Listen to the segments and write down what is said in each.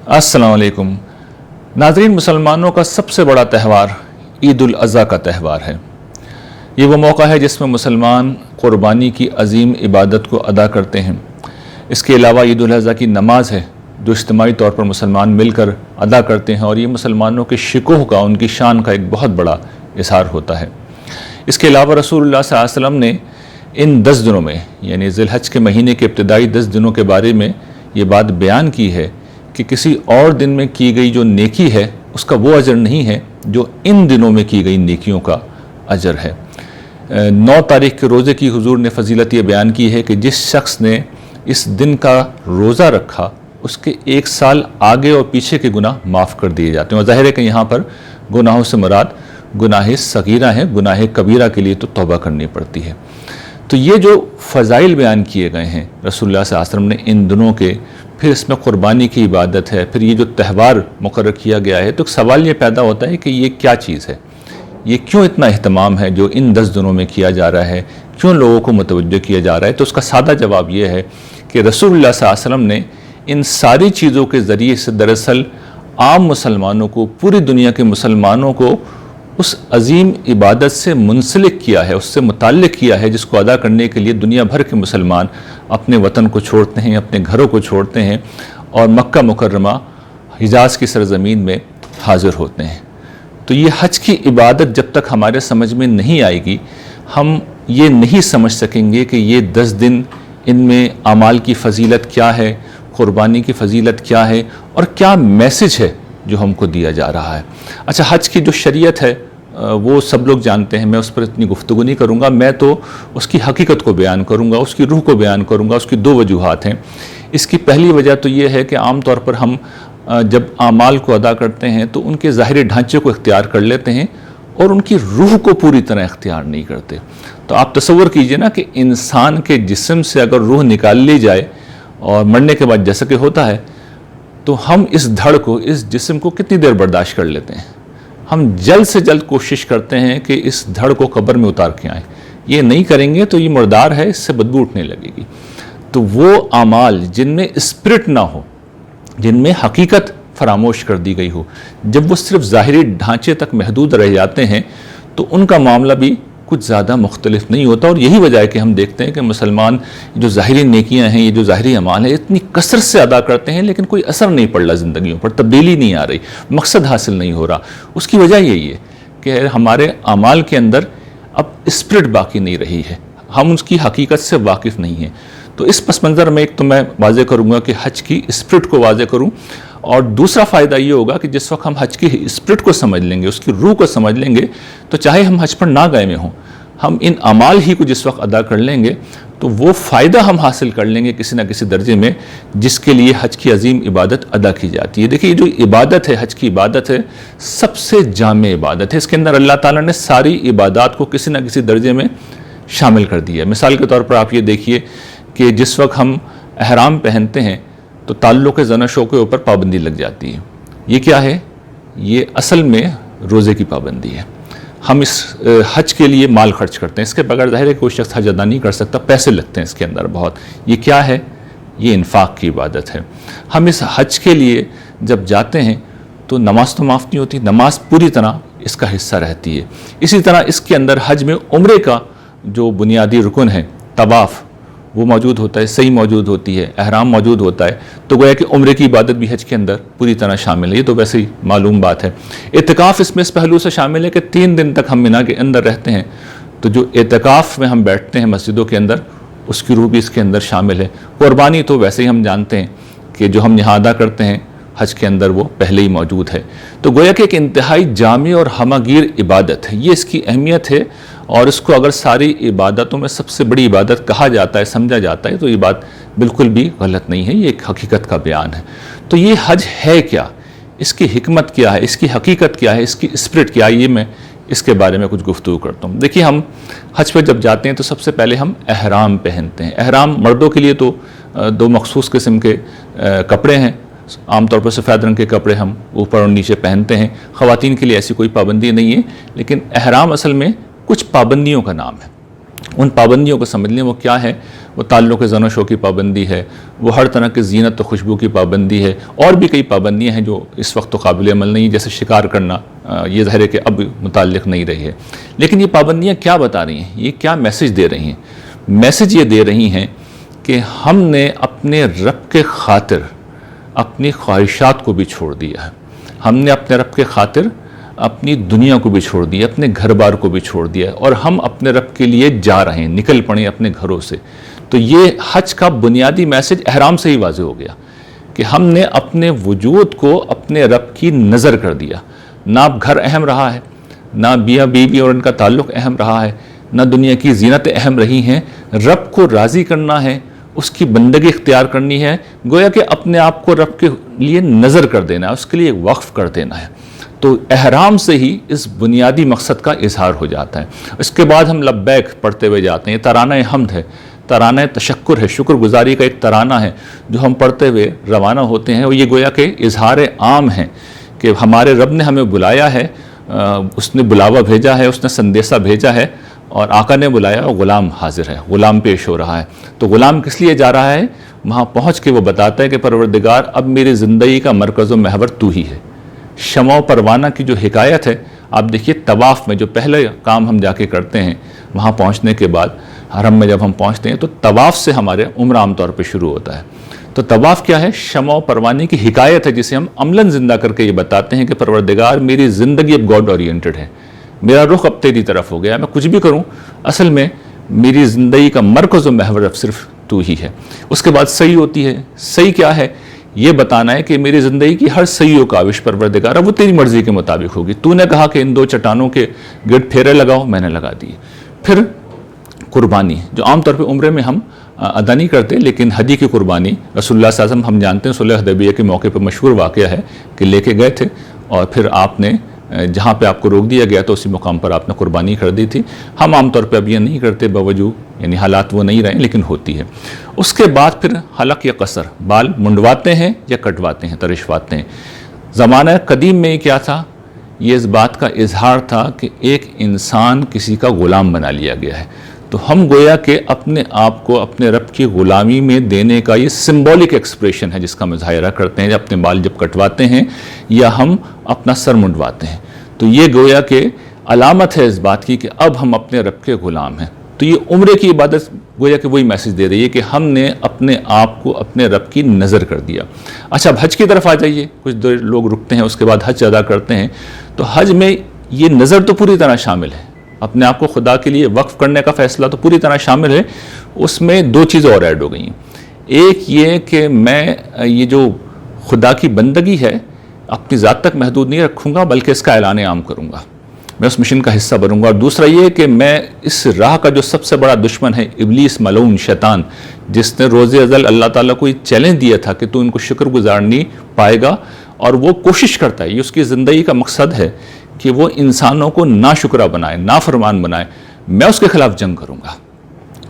السلام علیکم ناظرین، مسلمانوں کا سب سے بڑا تہوار عید الاضحیٰ کا تہوار ہے۔ یہ وہ موقع ہے جس میں مسلمان قربانی کی عظیم عبادت کو ادا کرتے ہیں۔ اس کے علاوہ عید الاضحیٰ کی نماز ہے جو اجتماعی طور پر مسلمان مل کر ادا کرتے ہیں، اور یہ مسلمانوں کے شکوہ کا، ان کی شان کا ایک بہت بڑا اظہار ہوتا ہے۔ اس کے علاوہ رسول اللہ صلی اللہ علیہ وسلم نے ان 10 دنوں میں، یعنی ذی الحج کے مہینے کے ابتدائی 10 دنوں کے بارے میں یہ بات بیان کی ہے کہ کسی اور دن میں کی گئی جو نیکی ہے اس کا وہ اجر نہیں ہے جو ان دنوں میں کی گئی نیکیوں کا اجر ہے۔ 9 تاریخ کے روزے کی حضور نے فضیلت یہ بیان کی ہے کہ جس شخص نے اس دن کا روزہ رکھا اس کے 1 سال آگے اور پیچھے کے گناہ معاف کر دیے جاتے ہیں۔ اور ظاہر ہے کہ یہاں پر گناہوں سے مراد گناہ صغیرہ ہیں، گناہ کبیرہ کے لیے تو توبہ کرنی پڑتی ہے۔ تو یہ جو فضائل بیان کیے گئے ہیں رسول اللہ صلی اللہ علیہ وسلم نے ان دنوں کے، پھر اس میں قربانی کی عبادت ہے، پھر یہ جو تہوار مقرر کیا گیا ہے، تو ایک سوال یہ پیدا ہوتا ہے کہ یہ کیا چیز ہے، یہ کیوں اتنا اہتمام ہے جو ان 10 دنوں میں کیا جا رہا ہے، کیوں لوگوں کو متوجہ کیا جا رہا ہے؟ تو اس کا سادہ جواب یہ ہے کہ رسول اللہ صلی اللہ علیہ وسلم نے ان ساری چیزوں کے ذریعے سے دراصل عام مسلمانوں کو، پوری دنیا کے مسلمانوں کو اس عظیم عبادت سے منسلک کیا ہے، اس سے متعلق کیا ہے، جس کو ادا کرنے کے لیے دنیا بھر کے مسلمان اپنے وطن کو چھوڑتے ہیں، اپنے گھروں کو چھوڑتے ہیں اور مکہ مکرمہ حجاز کی سرزمین میں حاضر ہوتے ہیں۔ تو یہ حج کی عبادت جب تک ہمارے سمجھ میں نہیں آئے گی، ہم یہ نہیں سمجھ سکیں گے کہ یہ 10 دن ان میں اعمال کی فضیلت کیا ہے، قربانی کی فضیلت کیا ہے، اور کیا میسج ہے جو ہم کو دیا جا رہا ہے۔ اچھا، حج کی جو شریعت ہے وہ سب لوگ جانتے ہیں، میں اس پر اتنی گفتگو نہیں کروں گا، میں تو اس کی حقیقت کو بیان کروں گا، اس کی روح کو بیان کروں گا۔ اس کی 2 وجوہات ہیں۔ اس کی پہلی وجہ تو یہ ہے کہ عام طور پر ہم جب اعمال کو ادا کرتے ہیں تو ان کے ظاہری ڈھانچے کو اختیار کر لیتے ہیں اور ان کی روح کو پوری طرح اختیار نہیں کرتے۔ تو آپ تصور کیجئے نا کہ انسان کے جسم سے اگر روح نکال لی جائے اور مرنے کے بعد جیسا کہ ہوتا ہے، تو ہم اس دھڑ کو، اس جسم کو کتنی دیر برداشت کر لیتے ہیں؟ ہم جلد سے جلد کوشش کرتے ہیں کہ اس دھڑ کو قبر میں اتار کے آئیں۔ یہ نہیں کریں گے تو یہ مردار ہے، اس سے بدبو اٹھنے لگے گی۔ تو وہ اعمال جن میں اسپرٹ نہ ہو، جن میں حقیقت فراموش کر دی گئی ہو، جب وہ صرف ظاہری ڈھانچے تک محدود رہ جاتے ہیں تو ان کا معاملہ بھی کچھ زیادہ مختلف نہیں ہوتا۔ اور یہی وجہ ہے کہ ہم دیکھتے ہیں کہ مسلمان جو ظاہری نیکیاں ہیں، یہ جو ظاہری اعمال ہیں، اتنی کثرت سے ادا کرتے ہیں لیکن کوئی اثر نہیں پڑ رہا زندگیوں پر، تبدیلی نہیں آ رہی، مقصد حاصل نہیں ہو رہا۔ اس کی وجہ یہی ہے کہ ہمارے اعمال کے اندر اب اسپرٹ باقی نہیں رہی ہے، ہم اس کی حقیقت سے واقف نہیں ہیں۔ تو اس پس منظر میں ایک تو میں واضح کروں گا کہ حج کی اسپرٹ کو واضح کروں، اور دوسرا فائدہ یہ ہوگا کہ جس وقت ہم حج کی اسپرٹ کو سمجھ لیں گے، اس کی روح کو سمجھ لیں گے، تو چاہے ہم حج پر نہ گئے میں ہوں، ہم ان اعمال ہی کو جس وقت ادا کر لیں گے تو وہ فائدہ ہم حاصل کر لیں گے کسی نہ کسی درجے میں، جس کے لیے حج کی عظیم عبادت ادا کی جاتی ہے۔ دیکھیے، یہ جو عبادت ہے، حج کی عبادت ہے، سب سے جامع عبادت ہے۔ اس کے اندر اللہ تعالیٰ نے ساری عبادات کو کسی نہ کسی درجے میں شامل کر دیا ہے۔ مثال کے طور پر آپ یہ دیکھیے کہ جس وقت ہم احرام پہنتے ہیں تو تعلق زن و شو کے اوپر پابندی لگ جاتی ہے۔ یہ کیا ہے؟ یہ اصل میں روزے کی پابندی ہے۔ ہم اس حج کے لیے مال خرچ کرتے ہیں، اس کے بغیر ظاہر ہے کوئی شخص حج ادا نہیں کر سکتا، پیسے لگتے ہیں اس کے اندر بہت۔ یہ کیا ہے؟ یہ انفاق کی عبادت ہے۔ ہم اس حج کے لیے جب جاتے ہیں تو نماز تو معاف نہیں ہوتی، نماز پوری طرح اس کا حصہ رہتی ہے۔ اسی طرح اس کے اندر حج میں عمرے کا جو بنیادی رکن ہے، طواف، وہ موجود ہوتا ہے، صحیح موجود ہوتی ہے، احرام موجود ہوتا ہے، تو گویا کہ عمرے کی عبادت بھی حج کے اندر پوری طرح شامل ہے۔ یہ تو ویسے ہی معلوم بات ہے۔ اعتکاف اس میں اس پہلو سے شامل ہے کہ 3 دن تک ہم مینا کے اندر رہتے ہیں، تو جو اعتکاف میں ہم بیٹھتے ہیں مسجدوں کے اندر، اس کی روح بھی اس کے اندر شامل ہے۔ قربانی تو ویسے ہی ہم جانتے ہیں کہ جو ہم یہاں ادا کرتے ہیں حج کے اندر وہ پہلے ہی موجود ہے۔ تو گویا کہ ایک انتہائی جامع اور ہمہ گیر عبادت ہے، یہ اس کی اہمیت ہے۔ اور اس کو اگر ساری عبادتوں میں سب سے بڑی عبادت کہا جاتا ہے، سمجھا جاتا ہے، تو یہ بات بالکل بھی غلط نہیں ہے، یہ ایک حقیقت کا بیان ہے۔ تو یہ حج ہے کیا؟ اس کی حکمت کیا ہے؟ اس کی حقیقت کیا ہے؟ اس کی اسپرٹ کیا ہے؟ یہ میں اس کے بارے میں کچھ گفتگو کرتا ہوں۔ دیکھیے، ہم حج پہ جب جاتے ہیں تو سب سے پہلے ہم احرام پہنتے ہیں۔ احرام مردوں کے لیے تو 2 مخصوص قسم کے کپڑے ہیں، عام طور پر سفید رنگ کے کپڑے ہم اوپر اور نیچے پہنتے ہیں۔ خواتین کے لیے ایسی کوئی پابندی نہیں ہے، لیکن احرام اصل میں کچھ پابندیوں کا نام ہے۔ ان پابندیوں کو سمجھ لیں وہ کیا ہے. وہ تعلق زن و شو کی پابندی ہے, وہ ہر طرح کی زینت و خوشبو کی پابندی ہے, اور بھی کئی پابندیاں ہیں جو اس وقت تو قابل عمل نہیں, جیسے شکار کرنا, یہ ظاہر ہے کہ اب متعلق نہیں رہی ہے. لیکن یہ پابندیاں کیا بتا رہی ہیں, یہ کیا میسج دے رہی ہیں؟ میسج یہ دے رہی ہیں کہ ہم نے اپنے رب کے خاطر اپنی خواہشات کو بھی چھوڑ دیا ہے. ہم نے اپنے رب کے خاطر اپنی دنیا کو بھی چھوڑ دیا, اپنے گھر بار کو بھی چھوڑ دیا, اور ہم اپنے رب کے لیے جا رہے ہیں, نکل پڑے اپنے گھروں سے. تو یہ حج کا بنیادی میسج احرام سے ہی واضح ہو گیا کہ ہم نے اپنے وجود کو اپنے رب کی نظر کر دیا. نہ اب گھر اہم رہا ہے, نہ میاں بیوی اور ان کا تعلق اہم رہا ہے, نہ دنیا کی زینتیں اہم رہی ہیں. رب کو راضی کرنا ہے, اس کی بندگی اختیار کرنی ہے, گویا کہ اپنے آپ کو رب کے لیے نظر کر دینا ہے, اس کے لیے وقف کر دینا ہے. تو احرام سے ہی اس بنیادی مقصد کا اظہار ہو جاتا ہے. اس کے بعد ہم لبیک پڑھتے ہوئے جاتے ہیں. یہ ترانہ حمد ہے, ترانہ تشکر ہے, شکر گزاری کا ایک ترانہ ہے جو ہم پڑھتے ہوئے روانہ ہوتے ہیں. اور یہ گویا کہ اظہار عام ہے کہ ہمارے رب نے ہمیں بلایا ہے, اس نے بلاوا بھیجا ہے, اس نے سندیسہ بھیجا ہے, اور آقا نے بلایا اور غلام حاضر ہے, غلام پیش ہو رہا ہے. تو غلام کس لیے جا رہا ہے؟ وہاں پہنچ کے وہ بتاتا ہے کہ پروردگار اب میری زندگی کا مرکز و محور تو ہی ہے. شمع و پروانہ کی جو حکایت ہے, آپ دیکھیے طواف میں جو پہلے کام ہم جا کے کرتے ہیں, وہاں پہنچنے کے بعد حرم میں جب ہم پہنچتے ہیں تو طواف سے ہمارے عمرہ عام طور پہ شروع ہوتا ہے. تو طواف کیا ہے؟ شمع و پروانے کی حکایت ہے, جسے ہم عملاً زندہ کر کے یہ بتاتے ہیں کہ پروردگار میری زندگی اب گاڈ اورینٹڈ ہے, میرا رخ اب تیری طرف ہو گیا, میں کچھ بھی کروں اصل میں میری زندگی کا مرکز و محور اب صرف تو ہی ہے. اس کے بعد سعی ہوتی ہے. سعی کیا ہے؟ یہ بتانا ہے کہ میری زندگی کی ہر سعی و کاوش پروردگار اب وہ تیری مرضی کے مطابق ہوگی. تو نے کہا کہ ان دو چٹانوں کے گرد پھیرے لگاؤ, میں نے لگا دیے. پھر قربانی, جو عام طور پہ عمرے میں ہم ادا نہیں کرتے, لیکن حجی کی قربانی رسول اللہ صلی اللہ علیہ وسلم ہم جانتے ہیں صلح حدیبیہ کے موقع پہ مشہور واقعہ ہے کہ لے کے گئے تھے, اور پھر آپ نے جہاں پہ آپ کو روک دیا گیا تو اسی مقام پر آپ نے قربانی کر دی تھی. ہم عام طور پہ اب یہ نہیں کرتے باوجود, یعنی حالات وہ نہیں رہے, لیکن ہوتی ہے. اس کے بعد پھر حلق یا قصر, بال منڈواتے ہیں یا کٹواتے ہیں, ترشواتے ہیں. زمانہ قدیم میں یہ کیا تھا؟ یہ اس بات کا اظہار تھا کہ ایک انسان کسی کا غلام بنا لیا گیا ہے. تو ہم گویا کہ اپنے آپ کو اپنے رب کی غلامی میں دینے کا یہ سمبولک ایکسپریشن ہے جس کا مظاہرہ کرتے ہیں اپنے بال جب کٹواتے ہیں یا ہم اپنا سر منڈواتے ہیں. تو یہ گویا کہ علامت ہے اس بات کی کہ اب ہم اپنے رب کے غلام ہیں. تو یہ عمرے کی عبادت گویا کہ وہی میسج دے رہی ہے کہ ہم نے اپنے آپ کو اپنے رب کی نظر کر دیا. اچھا, اب حج کی طرف آ جائیے. کچھ دیر لوگ رکتے ہیں, اس کے بعد حج ادا کرتے ہیں. تو حج میں یہ نظر تو پوری طرح شامل ہے, اپنے آپ کو خدا کے لیے وقف کرنے کا فیصلہ تو پوری طرح شامل ہے. اس میں دو چیزیں اور ایڈ ہو گئی ہیں. ایک یہ کہ میں یہ جو خدا کی بندگی ہے اپنی ذات تک محدود نہیں رکھوں گا, بلکہ اس کا اعلان عام کروں گا, میں اس مشن کا حصہ بنوں گا. اور دوسرا یہ کہ میں اس راہ کا جو سب سے بڑا دشمن ہے ابلیس ملعون شیطان, جس نے روز ازل اللہ تعالیٰ کو یہ چیلنج دیا تھا کہ تو ان کو شکر گزار نہیں پائے گا, اور وہ کوشش کرتا ہے, یہ اس کی زندگی کا مقصد ہے کہ وہ انسانوں کو ناشکرہ بنائے, نافرمان بنائے, میں اس کے خلاف جنگ کروں گا.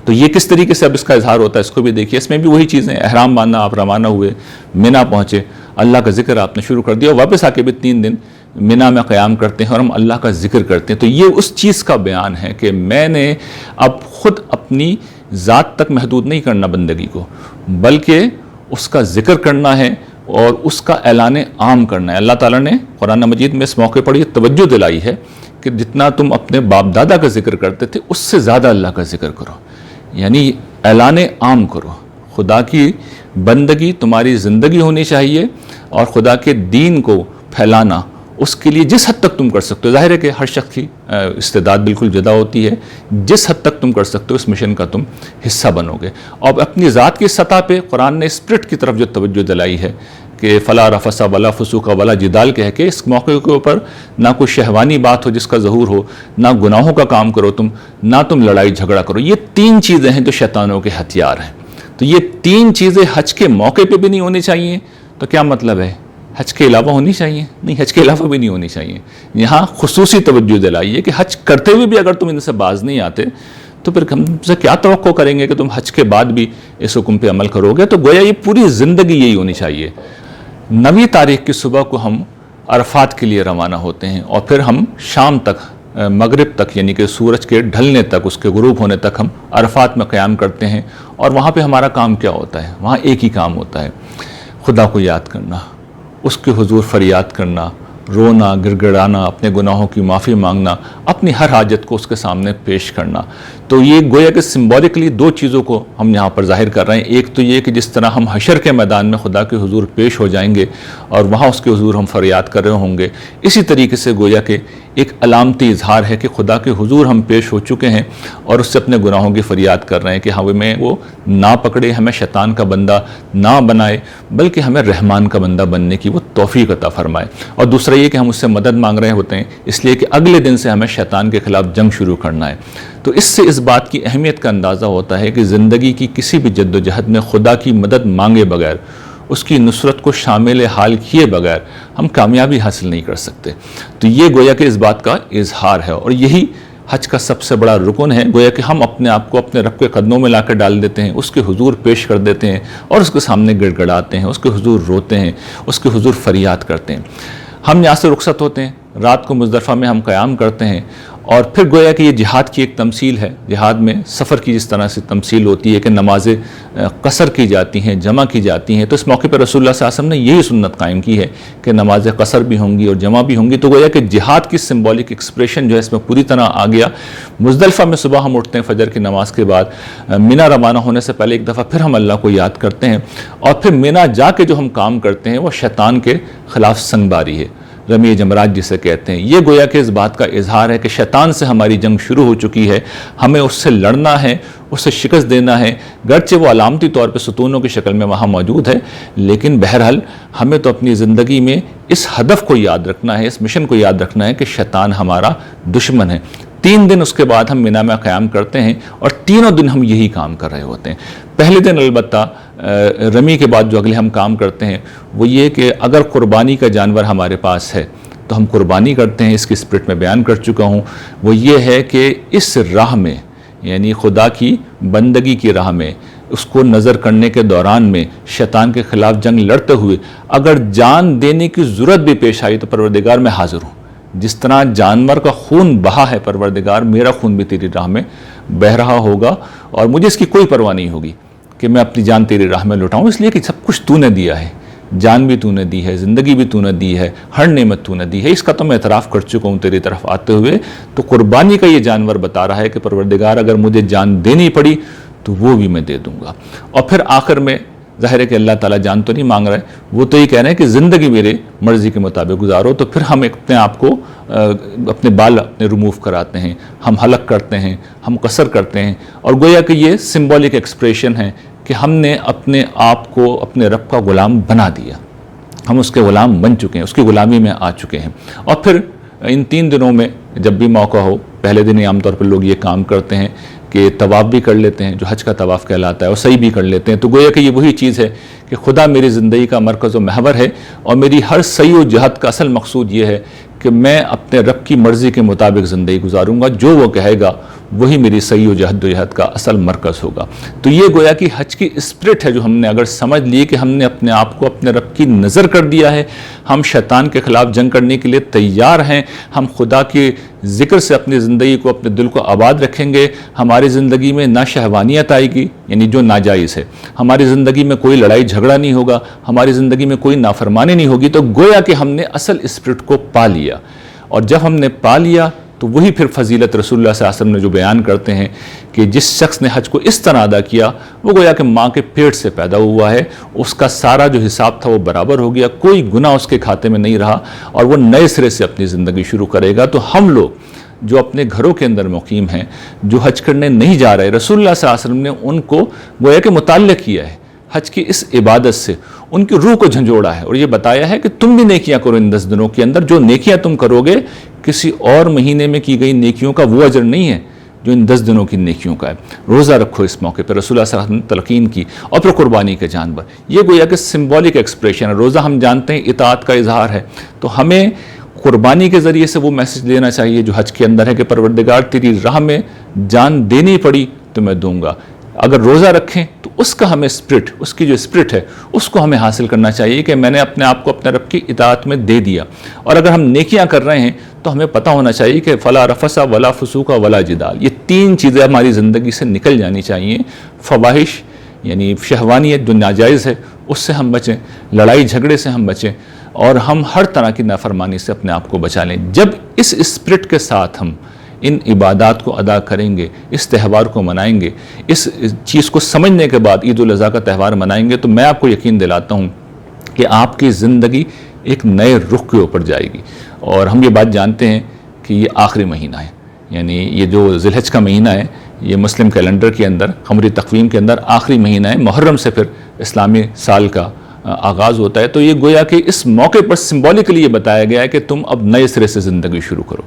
تو یہ کس طریقے سے اب اس کا اظہار ہوتا ہے اس کو بھی دیکھیے. اس میں بھی وہی چیزیں, احرام باندھنا, آپ روانہ ہوئے, مینا پہنچے, اللہ کا ذکر آپ نے شروع کر دیا, اور واپس آ کے بھی 3 دن مینا میں قیام کرتے ہیں اور ہم اللہ کا ذکر کرتے ہیں. تو یہ اس چیز کا بیان ہے کہ میں نے اب خود اپنی ذات تک محدود نہیں کرنا بندگی کو, بلکہ اس کا ذکر کرنا ہے اور اس کا اعلان عام کرنا ہے. اللہ تعالیٰ نے قرآن مجید میں اس موقع پر یہ توجہ دلائی ہے کہ جتنا تم اپنے باپ دادا کا ذکر کرتے تھے اس سے زیادہ اللہ کا ذکر کرو, یعنی اعلان عام کرو. خدا کی بندگی تمہاری زندگی ہونی چاہیے, اور خدا کے دین کو پھیلانا اس کے لیے جس حد تک تم کر سکتے ہو. ظاہر ہے کہ ہر شخص کی استعداد بالکل جدا ہوتی ہے, جس حد تک تم کر سکتے ہو اس مشن کا تم حصہ بنو گے. اور اپنی ذات کی سطح پہ قرآن نے اسپرٹ کی طرف جو توجہ دلائی ہے کہ فلا رفث ولا فسوق ولا جدال کہہ کے, اس موقع کے اوپر نہ کوئی شہوانی بات ہو جس کا ظہور ہو, نہ گناہوں کا کام کرو تم, نہ تم لڑائی جھگڑا کرو. یہ 3 چیزیں ہیں جو شیطانوں کے ہتھیار ہیں. تو یہ 3 چیزیں حج کے موقع پہ بھی نہیں ہونی چاہیے. تو کیا مطلب ہے؟ حج کے علاوہ ہونی چاہیے؟ نہیں, حج کے علاوہ بھی نہیں ہونی چاہیے. یہاں خصوصی توجہ دلائی ہے کہ حج کرتے ہوئے بھی اگر تم ان سے باز نہیں آتے تو پھر ہم سے کیا توقع کریں گے کہ تم حج کے بعد بھی اس حکم پہ عمل کرو گے. تو گویا یہ پوری زندگی یہی ہونی چاہیے. 9 تاریخ کی صبح کو ہم عرفات کے لیے روانہ ہوتے ہیں, اور پھر ہم شام تک مغرب تک یعنی کہ سورج کے ڈھلنے تک، اس کے غروب ہونے تک ہم عرفات میں قیام کرتے ہیں، اور وہاں پہ ہمارا کام کیا ہوتا ہے؟ وہاں ایک ہی کام ہوتا ہے، خدا کو یاد کرنا، اس کے حضور فریاد کرنا، رونا، گڑ گڑانا، اپنے گناہوں کی معافی مانگنا، اپنی ہر حاجت کو اس کے سامنے پیش کرنا۔ تو یہ گویا کہ سمبولکلی دو چیزوں کو ہم یہاں پر ظاہر کر رہے ہیں۔ ایک تو یہ کہ جس طرح ہم حشر کے میدان میں خدا کے حضور پیش ہو جائیں گے اور وہاں اس کے حضور ہم فریاد کر رہے ہوں گے، اسی طریقے سے گویا کہ ایک علامتی اظہار ہے کہ خدا کے حضور ہم پیش ہو چکے ہیں اور اس سے اپنے گناہوں کی فریاد کر رہے ہیں کہ ہمیں وہ نہ پکڑے، ہمیں شیطان کا بندہ نہ بنائے، بلکہ ہمیں رحمان کا بندہ بننے کی وہ توفیق عطا فرمائے۔ اور دوسرا یہ کہ ہم اس سے مدد مانگ رہے ہوتے ہیں اس لیے کہ اگلے دن سے ہمیں شیطان کے خلاف جنگ شروع کرنا ہے۔ تو اس سے اس بات کی اہمیت کا اندازہ ہوتا ہے کہ زندگی کی کسی بھی جد و جہد میں خدا کی مدد مانگے بغیر، اس کی نصرت کو شامل حال کیے بغیر ہم کامیابی حاصل نہیں کر سکتے۔ تو یہ گویا کہ اس بات کا اظہار ہے، اور یہی حج کا سب سے بڑا رکن ہے۔ گویا کہ ہم اپنے آپ کو اپنے رب کے قدموں میں لا کر ڈال دیتے ہیں، اس کے حضور پیش کر دیتے ہیں اور اس کے سامنے گڑ گڑاتے ہیں، اس کے حضور روتے ہیں، اس کے حضور فریاد کرتے ہیں۔ ہم یہاں سے رخصت ہوتے ہیں، رات کو مزدلفہ میں ہم قیام کرتے ہیں، اور پھر گویا کہ یہ جہاد کی ایک تمثیل ہے۔ جہاد میں سفر کی جس طرح سے تمثیل ہوتی ہے کہ نمازیں قصر کی جاتی ہیں، جمع کی جاتی ہیں، تو اس موقع پر رسول اللہ صلی اللہ علیہ وسلم نے یہی سنت قائم کی ہے کہ نمازیں قصر بھی ہوں گی اور جمع بھی ہوں گی۔ تو گویا کہ جہاد کی سمبولک ایکسپریشن جو ہے اس میں پوری طرح آ گیا۔ مزدلفہ میں صبح ہم اٹھتے ہیں فجر کی نماز کے بعد، مینا روانہ ہونے سے پہلے ایک دفعہ پھر ہم اللہ کو یاد کرتے ہیں، اور پھر مینا جا کے جو ہم کام کرتے ہیں وہ شیطان کے خلاف سنگ باری ہے، رمی جمرات جسے کہتے ہیں۔ یہ گویا کہ اس بات کا اظہار ہے کہ شیطان سے ہماری جنگ شروع ہو چکی ہے، ہمیں اس سے لڑنا ہے، اس سے شکست دینا ہے، گرچہ وہ علامتی طور پہ ستونوں کی شکل میں وہاں موجود ہے، لیکن بہرحال ہمیں تو اپنی زندگی میں اس ہدف کو یاد رکھنا ہے، اس مشن کو یاد رکھنا ہے کہ شیطان ہمارا دشمن ہے۔ 3 دن اس کے بعد ہم مینا میں قیام کرتے ہیں، اور تینوں دن ہم یہی کام کر رہے ہوتے ہیں۔ پہلے دن البتہ رمی کے بعد جو اگلے ہم کام کرتے ہیں وہ یہ کہ اگر قربانی کا جانور ہمارے پاس ہے تو ہم قربانی کرتے ہیں۔ اس کی اسپرٹ میں بیان کر چکا ہوں، وہ یہ ہے کہ اس راہ میں یعنی خدا کی بندگی کی راہ میں، اس کو نظر کرنے کے دوران میں شیطان کے خلاف جنگ لڑتے ہوئے اگر جان دینے کی ضرورت بھی پیش آئی تو پروردگار میں حاضر ہوں۔ جس طرح جانور کا خون بہا ہے پروردگار، میرا خون بھی تیری راہ میں بہ رہا ہوگا، اور مجھے اس کی کوئی پرواہ نہیں ہوگی کہ میں اپنی جان تیری راہ میں لٹاؤں، اس لیے کہ سب کچھ تو نے دیا ہے، جان بھی تو نے دی ہے، زندگی بھی تو نے دی ہے، ہر نعمت تو نے دی ہے، اس کا تو میں اعتراف کر چکا ہوں تیری طرف آتے ہوئے۔ تو قربانی کا یہ جانور بتا رہا ہے کہ پروردگار اگر مجھے جان دینی پڑی تو وہ بھی میں دے دوں گا۔ اور پھر آخر میں ظاہر ہے کہ اللہ تعالیٰ جان تو نہیں مانگ رہا ہے، وہ تو یہ کہہ رہے ہیں کہ زندگی میرے مرضی کے مطابق گزارو۔ تو پھر ہم اپنے آپ کو اپنے بال اپنے ریموو کراتے ہیں، ہم حلق کرتے ہیں، ہم قصر کرتے ہیں، اور گویا کہ یہ سمبولک ایکسپریشن ہے کہ ہم نے اپنے آپ کو اپنے رب کا غلام بنا دیا، ہم اس کے غلام بن چکے ہیں، اس کی غلامی میں آ چکے ہیں۔ اور پھر ان 3 دنوں میں جب بھی موقع ہو، پہلے دن عام طور پر لوگ یہ کام کرتے ہیں کہ طواف بھی کر لیتے ہیں، جو حج کا طواف کہلاتا ہے، اور سعی بھی کر لیتے ہیں۔ تو گویا کہ یہ وہی چیز ہے کہ خدا میری زندگی کا مرکز و محور ہے، اور میری ہر سعی و جہد کا اصل مقصود یہ ہے کہ میں اپنے رب کی مرضی کے مطابق زندگی گزاروں گا، جو وہ کہے گا وہی میری سعی و جہد کا اصل مرکز ہوگا۔ تو یہ گویا کہ حج کی اسپرٹ ہے جو ہم نے اگر سمجھ لی کہ ہم نے اپنے آپ کو اپنے رب کی نظر کر دیا ہے، ہم شیطان کے خلاف جنگ کرنے کے لیے تیار ہیں، ہم خدا کے ذکر سے اپنی زندگی کو، اپنے دل کو آباد رکھیں گے، ہماری زندگی میں نہ شہوانیت آئے گی یعنی جو ناجائز ہے، ہماری زندگی میں کوئی لڑائی جھگڑا نہیں ہوگا، ہماری زندگی میں کوئی نافرمانی نہیں ہوگی، تو گویا کہ ہم نے اصل اسپرٹ کو پا لیا۔ اور جب ہم نے پا لیا تو وہی پھر فضیلت رسول اللہ صلی اللہ علیہ وسلم نے جو بیان کرتے ہیں کہ جس شخص نے حج کو اس طرح ادا کیا وہ گویا کہ ماں کے پیٹ سے پیدا ہوا ہے، اس کا سارا جو حساب تھا وہ برابر ہو گیا، کوئی گناہ اس کے کھاتے میں نہیں رہا، اور وہ نئے سرے سے اپنی زندگی شروع کرے گا۔ تو ہم لوگ جو اپنے گھروں کے اندر مقیم ہیں، جو حج کرنے نہیں جا رہے، رسول اللہ صلی اللہ علیہ وسلم نے ان کو گویا کہ متعلق کیا ہے حج کی اس عبادت سے، ان کی روح کو جھنجھوڑا ہے، اور یہ بتایا ہے کہ تم بھی نیکیاں کرو ان 10 دنوں کے اندر، جو نیکیاں تم کرو گے کسی اور مہینے میں کی گئی نیکیوں کا وہ اجر نہیں ہے جو ان 10 دنوں کی نیکیوں کا ہے۔ روزہ رکھو اس موقع پہ، رسول اللہ صلی اللہ علیہ وسلم نے تلقین کی، اور پھر قربانی کے جانور، یہ گویا کہ سمبولک ایکسپریشن ہے۔ روزہ ہم جانتے ہیں اطاعت کا اظہار ہے، تو ہمیں قربانی کے ذریعے سے وہ میسج دینا چاہیے جو حج کے اندر ہے کہ پروردگار تیری راہ میں جان دینی پڑی تو میں دوں گا۔ اگر روزہ رکھیں تو اس کا ہمیں اسپرٹ، اس کی جو اسپرٹ ہے اس کو ہمیں حاصل کرنا چاہیے کہ میں نے اپنے آپ کو اپنے رب کی اطاعت میں دے دیا، اور اگر ہم نیکیاں کر رہے ہیں تو ہمیں پتہ ہونا چاہیے کہ فلا رفث ولا فسوق ولا جدال، یہ 3 چیزیں ہماری زندگی سے نکل جانی چاہیے. فواحش یعنی شہوانیت جو ناجائز ہے اس سے ہم بچیں، لڑائی جھگڑے سے ہم بچیں، اور ہم ہر طرح کی نافرمانی سے اپنے آپ کو بچا لیں. جب اس اسپرٹ کے ساتھ ہم ان عبادات کو ادا کریں گے، اس تہوار کو منائیں گے، اس چیز کو سمجھنے کے بعد عید الاضحیٰ کا تہوار منائیں گے، تو میں آپ کو یقین دلاتا ہوں کہ آپ کی زندگی ایک نئے رخ کے اوپر جائے گی. اور ہم یہ بات جانتے ہیں کہ یہ آخری مہینہ ہے، یعنی یہ جو ذی الحج کا مہینہ ہے یہ مسلم کیلنڈر کے اندر، قمری تقویم کے اندر آخری مہینہ ہے. محرم سے پھر اسلامی سال کا آغاز ہوتا ہے. تو یہ گویا کہ اس موقع پر سمبولیکلی یہ بتایا گیا ہے کہ تم اب نئے سرے سے زندگی شروع کرو،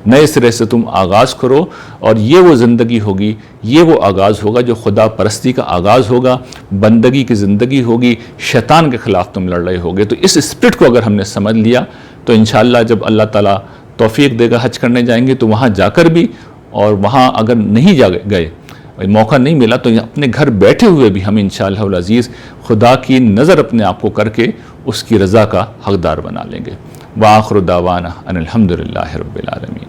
نئے سرے سے تم آغاز کرو، اور یہ وہ زندگی ہوگی، یہ وہ آغاز ہوگا جو خدا پرستی کا آغاز ہوگا، بندگی کی زندگی ہوگی، شیطان کے خلاف تم لڑ رہے ہوگے. تو اس اسپرٹ کو اگر ہم نے سمجھ لیا تو انشاءاللہ جب اللہ تعالیٰ توفیق دے گا حج کرنے جائیں گے تو وہاں جا کر بھی، اور وہاں اگر نہیں گئے، موقع نہیں ملا، تو اپنے گھر بیٹھے ہوئے بھی ہم انشاءاللہ العزیز خدا کی نظر اپنے آپ کو کر کے اس کی رضا کا حقدار بنا لیں گے. وآخر دعوانا ان الحمدللہ رب العالمین.